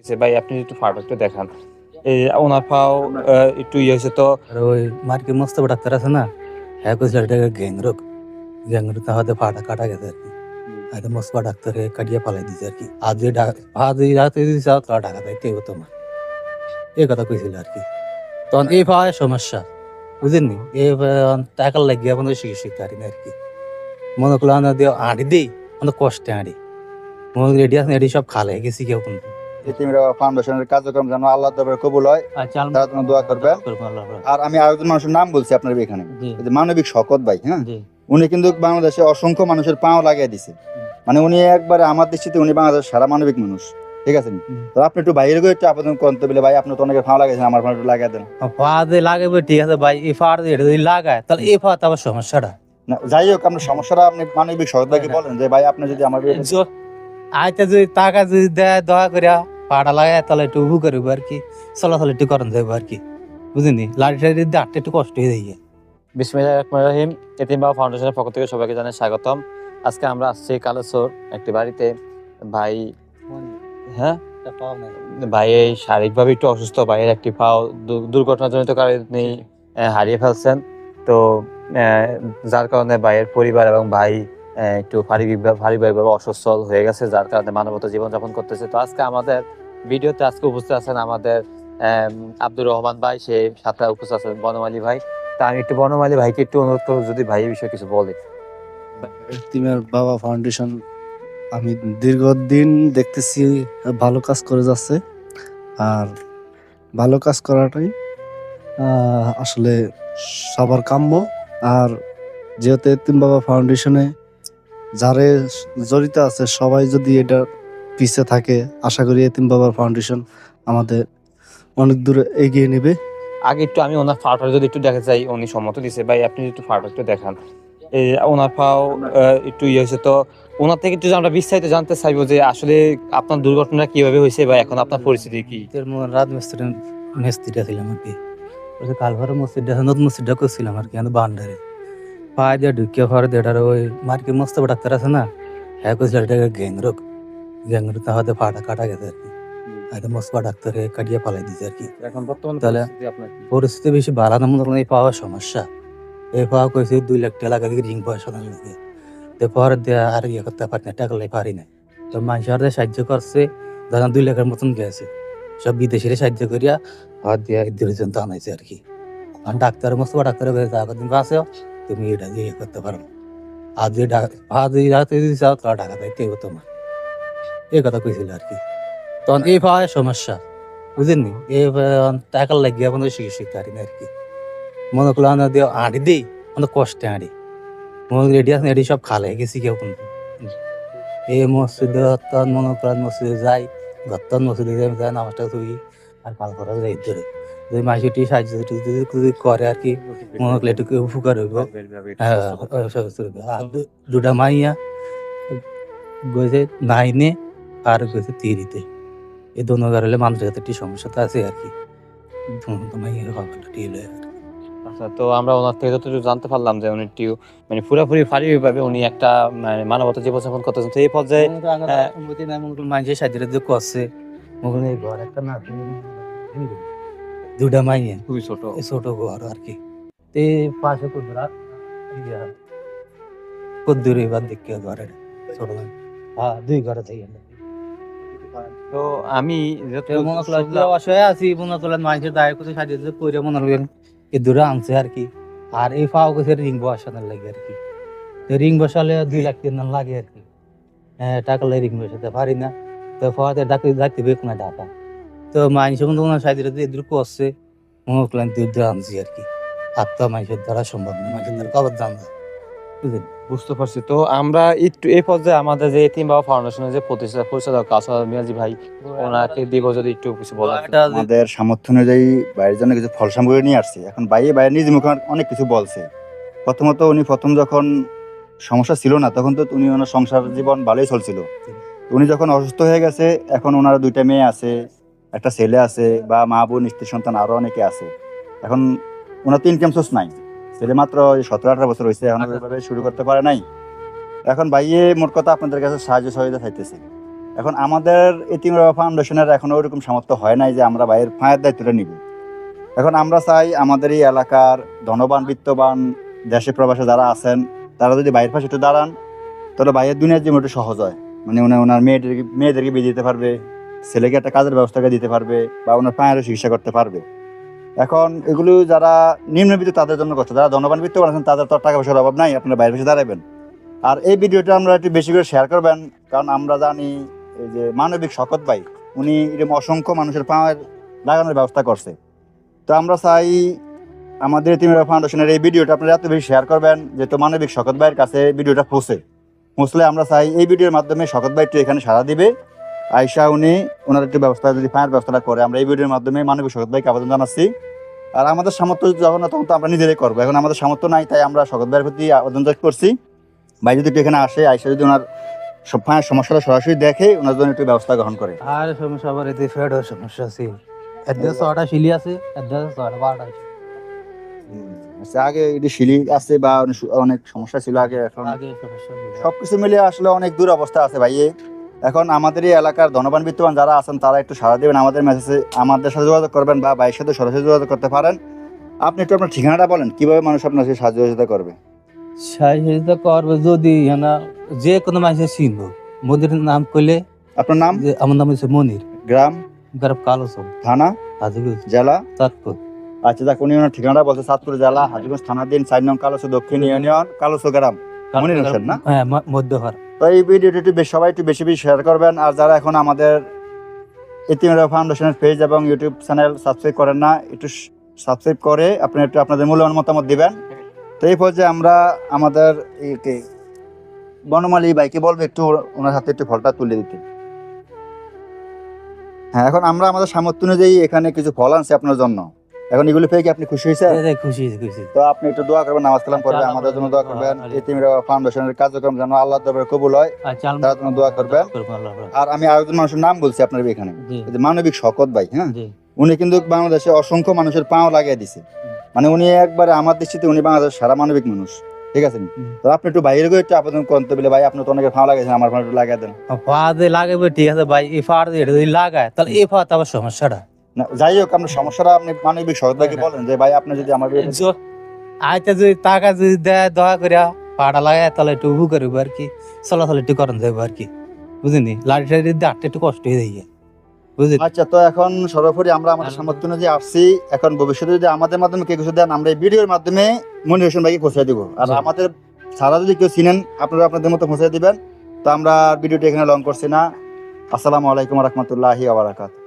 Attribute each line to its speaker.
Speaker 1: ভাই আপনি একটু ফাটা একটু দেখান। এই ওনার পাও একটু ইয়ে হয়েছে তো।
Speaker 2: আর ওই মার্কেট মোস্তফা ডাক্তার আছে না, হ্যাঁ কইছে এটাকে গ্যাংরোগ তাহাতে ফাটা কাটা গেছে আর কি। হয়তো মোস্তফা ডাক্তারে কাটিয়ে পালাই দিছে আর কি। আজ যে আজ এই রাতে যদি যাও তাহলে ঢাকা যাইতে হবে তোমার, এই কথা কইছিল আর কি। তখন এই পাওয়ার সমস্যা বুঝেননি, এই টাকার লাগিয়ে আমাদের চিকিৎসা পারি না আর কি। মনে করলো আমরা দিয়ে আঁড়ি দিই, আমাদের কষ্টে আঁড়ি মনে রেডি আছে এডি সব খালে গেছি কেউ কিন্তু।
Speaker 3: ইতিমরা ফাউন্ডেশনের কার্যক্রম যেন আল্লাহর দরবারে কবুল হয়, তার জন্য দোয়া করবেন। আর আমি আরেকজন মানুষের নাম বলছি আপনার এখানে, এই যে মানবিক শকত ভাই, হ্যাঁ, উনি কিন্তু বাংলাদেশে অসংখ্য মানুষের পাও লাগিয়ে দিছে। মানে উনি একবারে আমার দৃষ্টিতে উনি বাংলাদেশের সারা মানবিক মানুষ, ঠিক আছে। তো আপনি একটু বাইরে গিয়ে একটু আবেদন করতে বলে, ভাই আপনি তো অনেকের পাও লাগাইছেন, আমার পাও একটু লাগিয়ে দেন।
Speaker 2: পা দিয়ে লাগাবে ঠিক আছে ভাই, এই পা দিয়ে এটা যদি লাগায় তাহলে এই পা তো আবার সমস্যাটা
Speaker 3: না, যাই হোক আপনার সমস্যাটা আপনি মানবিক শকত ভাইকে বলেন যে ভাই আপনি যদি আমার
Speaker 2: আইতে যদি টাকা যদি দেয় দয়া করে পাড়া লাগায় তাহলে একটু উবু করবো আর কি, চলাচল একটু করেন যাবো আর কি, বুঝলি লাড়ি টাড়ি দিয়ে আটটা একটু কষ্ট হয়ে যায়।
Speaker 1: বিসমিল্লাহির রহমানির রহিম। এতিম বাবা ফাউন্ডেশনের পক্ষ থেকে সবাইকে জানাই স্বাগতম। আজকে আমরা আসছি কালেশ্বর একটি বাড়িতে। ভাই, হ্যাঁ ভাই এই শারীরিকভাবে একটু অসুস্থ, ভাইয়ের একটি পাও দুর্ঘটনাজনিত কারণে হারিয়ে ফেলছেন। তো যার কারণে ভাইয়ের পরিবার এবং ভাই একটু পারিবারিকভাবে অসচ্ছল হয়ে গেছে, যার কারণে মানবতা জীবনযাপন করতেছে। তো আজকে আমাদের ভিডিওতে আজকে উপস্থিত আছেন আমাদের আব্দুর রহমান ভাই, সে সাথে উপস্থিত আছেন বনমালী ভাই। তা আমি একটু বনমালী ভাইকে একটু অনুরোধ করবো যদি ভাই এই বিষয়ে কিছু বলে।
Speaker 4: এতিমের বাবা ফাউন্ডেশন আমি দীর্ঘদিন দেখতেছি ভালো কাজ করে যাচ্ছে, আর ভালো কাজ করাটাই আসলে সবার কাম্য। আর যেহেতু এতিম বাবা ফাউন্ডেশনে যারা জড়িত আছে সবাই যদি এটা পিছে থাকে, আশা করি এতিম বাবা ফাউন্ডেশন আমাদের অনেক দূরে এগিয়ে নেবে।
Speaker 1: আগে একটু আমি ওনার ফাটা যদি একটু দেখা চাই, উনি সম্মত দিছে। ভাই আপনি একটু ফাটা একটু দেখান। এই ওনার পাও একটু ইয়ে হয়েছে তো, ওনার থেকে একটু আমরা বিস্তারিত জানতে চাইবো যে আসলে আপনার দুর্ঘটনা কিভাবে হয়েছে বা এখন আপনার পরিস্থিতি কি।
Speaker 2: রাত মিস্ত্রিটা ছিলাম আর কি, কালভারের মসজিদটা নতুন মসজিদটা করছিলাম আর কি, আমি বান্ডারে পায়ে দিয়ে ঢুকিয়ে পরে এটার ওই মার্কেট মোস্তফা ডাক্তার আছে না, হ্যাঁ কইছে এটাকে গ্যাংরোগ তাহাতে ফাটা কাটা গেছে আর কি। হয়তো মোস্তফা ডাক্তারে কাটিয়ে পালাই দিছে আর কি।
Speaker 1: এখন বর্তমানে
Speaker 2: তাহলে পরিস্থিতি বেশি ভালো না, মনে করেন এই পাওয়ার সমস্যা। এই পাওয়া কইছে 2 লাখ টাকা লাগে রিং পয়সা না লাগে, তো পরে দিয়ে আর ইয়ে করতে পারি না, টাকা লাই পারি না। তো মানুষের সাহায্য করছে, ধরেন 2 লাখের মতন গেছে, সব বিদেশিরা সাহায্য করিয়া হাত দিয়ে পর্যন্ত আনাইছে আর কি। আর ডাক্তার মোস্তফা ডাক্তার দিন আছে তুমি এটা দিয়ে করতে পারো, আজ রাতে যদি যাও তাহলে ঢাকা যাইতে হবে তোমার, এই কথা কইছিল আর কি। তখন এই পাওয়ার সমস্যা বুঝেননি, এই টাকার লাগিয়ে আমাদের চিকিৎসা পারি না আর কি। মনে করলো আমরা দিয়ে আঁড়ি দিই, আমাদের কষ্টে আঁড়ি মনে রেডি আছে এডি সব খালে গেছি কেউ কিন্তু। এই মসজিদে মনে করেন মসজিদে যাই, ঘরতন মসজিদে যাই নামাজটা তুই আর কাল করা যাই ধরে যদি মাইসটি সাহায্য যদি করে আর কি, মনে করলে একটু উপকার হইব। আর দুটা মাইয়া গেছে নাইনে আর গেছে তিরিতে, এই দোনো হলে মানুষের কাছে একটি সমস্যা তো আছে আর কি। মাইয়ের খবরটা টিল
Speaker 1: আচ্ছা, তো আমরা ওনার থেকে যতটুকু জানতে পারলাম যে উনি একটু মানে পুরোপুরি শারীরিকভাবে উনি একটা মানে মানবতা জীবনযাপন করতেছেন। তো এই পর্যায়ে
Speaker 2: মানুষের সাহায্য করছে, ঘর একটা না দুটা মাইয়া
Speaker 1: খুবই ছোট
Speaker 2: ছোট ঘর আর কি। তে পাশে কুদরা কুদ্দুর এবার দেখে ঘরের ছোট, হ্যাঁ 2 ঘরে থেকে।
Speaker 1: তো আমি
Speaker 2: অসহায় আছি, মনে করলেন মানুষের দায়ের করতে সাহায্য করে মনে করলেন এই দূরে আনছে আর কি। আর এই পাও গেছে রিং বসানোর লাগে আর কি, রিং বসালে 2 লাখ 3 লাখ লাগে আর কি। টাকা লাগে রিং বসাতে পারি না, তো পাওয়াতে ডাকতে বেক না টাকা। তো মানুষের মধ্যে ওনার সাহায্য এদের করছে, মনে করলেন দুধ আনছি আর কি। আর তো মানুষের দ্বারা সম্ভব না, মানুষের দ্বারা কবার দাম বুঝলেন।
Speaker 1: বুঝতে পারছি। তো আমরা একটু এই পর্যায়ে আমাদের যে এতিম বাবা ফাউন্ডেশনের যে পরিচালক কাসার মিয়াজি ভাই, ওনাকে দিব যদি একটু কিছু বলা।
Speaker 3: আমাদের সামর্থ্য অনুযায়ী বাইরের জন্য কিছু ফল সামগ্রী নিয়ে আসছি। এখন বাইরে নিজ মুখে অনেক কিছু বলছে। প্রথমত উনি যখন সমস্যা ছিল না তখন তো উনি ওনার সংসার জীবন ভালোই চলছিল। উনি যখন অসুস্থ হয়ে গেছে, এখন ওনার 2টা মেয়ে আছে, একটা ছেলে আছে, বা মা বোন স্ত্রী সন্তান আরো অনেকে আছে। এখন ওনার তো ইনকাম সোর্স নাই, ছেলে মাত্র 17-18 বছর হয়েছে, এখন ওইভাবে শুরু করতে পারে নাই। এখন ভাইয়ে মোট কথা আপনাদের কাছে সাহায্য সহযোগিতা চাইতেছে। এখন আমাদের এতিম বাবা ফাউন্ডেশনের এখনো ওইরকম সামর্থ্য হয় নাই যে আমরা ভাইয়ের ফাঁয়ের দায়িত্বটা নিব। এখন আমরা চাই আমাদের এই এলাকার ধনবান বিত্তবান দেশে প্রবাসে যারা আছেন তারা যদি ভাইয়ের পাশে একটু দাঁড়ান তাহলে ভাইয়ের দুনিয়ার জীবন একটু সহজ হয়। মানে ওনার মেয়েদেরকে বিয়ে দিতে পারবে, ছেলেকে একটা কাজের ব্যবস্থা করে দিতে পারবে, বা ওনার পায়েরও চিকিৎসা করতে পারবে। এখন এগুলো যারা নিম্নবিত্ত তাদের জন্য কষ্ট, যারা ধনবান বিত্তবান আছেন তাদের তো টাকা পয়সার অভাব নাই, আপনারা বাইরের পাশে দাঁড়াবেন। আর এই ভিডিওটা আমরা একটু বেশি করে শেয়ার করবেন, কারণ আমরা জানি এই যে মানবিক শকত ভাই উনি এরকম অসংখ্য মানুষের পায়ের লাগানোর ব্যবস্থা করছে। তো আমরা চাই আমাদের এতিম বাবা ফাউন্ডেশনের এই ভিডিওটা আপনারা এত বেশি শেয়ার করবেন যেহেতু মানবিক শকত ভাইয়ের কাছে ভিডিওটা পৌঁছলে আমরা চাই এই ভিডিওর মাধ্যমে শকত ভাই একটু এখানে সাড়া দিবে, আয়সা উনি ওনার একটু ব্যবস্থা যদি পায়ের ব্যবস্থাটা করে আমরা এই ভিডিওর মাধ্যমে মানবিক শকত ভাইকে আবেদন জানাচ্ছি। আর আমাদের সামর্থ্য যখন না তখন তো আমরা নিজেরাই করবো, এখন আমাদের সামর্থ্য নাই, তাই আমরা শকত ভাইয়ের প্রতি আবেদন করছি ভাই যদি একটু এখানে আসে, আয়সা যদি ওনার পায়ের সমস্যাটা সরাসরি দেখে ওনার জন্য একটু ব্যবস্থা গ্রহণ করে।
Speaker 2: আর সমস্যা আবার এতে ফেডের সমস্যা আছে, এদের 6টা শিলি আছে, এদের 12টা আছে।
Speaker 3: আচ্ছা, আগে এটি শিলি আছে বা অনেক সমস্যা ছিল আগে, এখন
Speaker 2: আগে সমস্যা ছিল।
Speaker 3: সবকিছু মিলিয়ে আসলে অনেক দূর অবস্থা আছে ভাই। এখন আমাদের এই এলাকার ধনবান বিত্তবান যারা আছেন তারা একটু সাড়া দেবেন, আমাদের মেসেজে আমাদের সাথে যোগাযোগ করবেন বা ভাইয়ের সাথে সরাসরি যোগাযোগ করতে পারেন। আপনি একটু আপনার ঠিকানাটা বলেন, কিভাবে মানুষ আপনার সাথে সাহায্য সহযোগিতা করবে?
Speaker 2: সাহায্য করবে যদি না যে কোনো মানুষের চিনবো, মনির নাম করলে।
Speaker 3: আপনার নাম?
Speaker 2: আমার নাম হচ্ছে মনির,
Speaker 3: গ্রাম?
Speaker 2: গ্রাম কালোসম,
Speaker 3: থানা?
Speaker 2: হাজিগঞ্জ,
Speaker 3: জেলা?
Speaker 2: চাঁদপুর।
Speaker 3: আচ্ছা, দেখ উনি ওনার ঠিকানাটা বলছে চাঁদপুর জেলা, হাজিগঞ্জ থানা, দিন 4 নং কালোসো দক্ষিণ ইউনিয়ন, কালোসো গ্রাম, মনির হোসেন না?
Speaker 2: হ্যাঁ, মধ্যহার।
Speaker 3: তো এই ভিডিওটি একটু সবাই একটু বেশি বেশি শেয়ার করবেন। আর যারা এখন আমাদের এতিম বাবা ফাউন্ডেশনের পেজ এবং ইউটিউব চ্যানেল সাবস্ক্রাইব করেন না, একটু সাবস্ক্রাইব করে আপনি একটু আপনাদের মূল্যবান মতামত দিবেন। তো এই পর্যায়ে আমরা আমাদের বনমালী ভাইকে বলবো একটু ওনার হাতে একটু ফলটা তুলে দিতে। হ্যাঁ, এখন আমরা আমাদের সামর্থ্য অনুযায়ী এখানে কিছু ফল আনছি আপনার জন্য। এখন এগুলো পেয়ে কি আপনি খুশি হয়েছেন?
Speaker 2: খুশি খুশি।
Speaker 3: তো আপনি একটু দোয়া করবেন, নামাজ কালাম করবেন, আমাদের জন্য দোয়া করবেন, এতিম বাবা ফাউন্ডেশনের কার্যক্রম যেন আল্লাহর দরবারে কবুল হয় তার জন্য দোয়া করবেন। আর আমি আরেকজন মানুষের নাম বলছি আপনার এখানে, মানবিক শকত ভাই। হ্যাঁ, উনি কিন্তু বাংলাদেশে অসংখ্য মানুষের পাও লাগিয়ে দিছে, মানে উনি একবারে আমার দৃষ্টিতে উনি বাংলাদেশের সারা মানবিক মানুষ, ঠিক আছে? তো আপনি একটু বাইরে গিয়ে একটু আবেদন করতে বলে ভাই আপনি তো অনেকের ফাও লাগাইছেন, আমার ফাও একটু লাগিয়ে দেন।
Speaker 2: পা দিয়ে লাগাবে ঠিক আছে ভাই, এই পা দিয়ে যদি লাগায় তাহলে এই পা আবার সমস্যাটা
Speaker 3: না, যাই হোক আপনার সমস্যাটা আপনি মানবিক শকত ভাইকে বলেন যে ভাই আপনি যদি আমার
Speaker 2: আইতে যদি টাকা যদি দেয় দয়া করে পাটা লাগায় তাহলে একটু উবু করবো আর কি, চলাচল একটু করেন যাবো আর কি, বুঝলি? লাড়ি টাড়ি দিয়ে হাঁটতে একটু কষ্ট হয়ে যায়, বুঝলি?
Speaker 3: আচ্ছা, তো এখন সর্বোপরি আমরা আমাদের সামর্থ্য অনুযায়ী আসছি। এখন ভবিষ্যতে যদি আমাদের মাধ্যমে কেউ কিছু দেন আমরা এই ভিডিওর মাধ্যমে মনির হোসেন ভাইকে পৌঁছে দিব। আর আমাদের সারা যদি কেউ চিনেন আপনারা আপনাদের মতো পৌঁছে দিবেন। তো আমরা ভিডিওটি এখানে লং করছি না। আসসালামু আলাইকুম ওয়া রাহমাতুল্লাহি ওয়া বারাকাতুহু।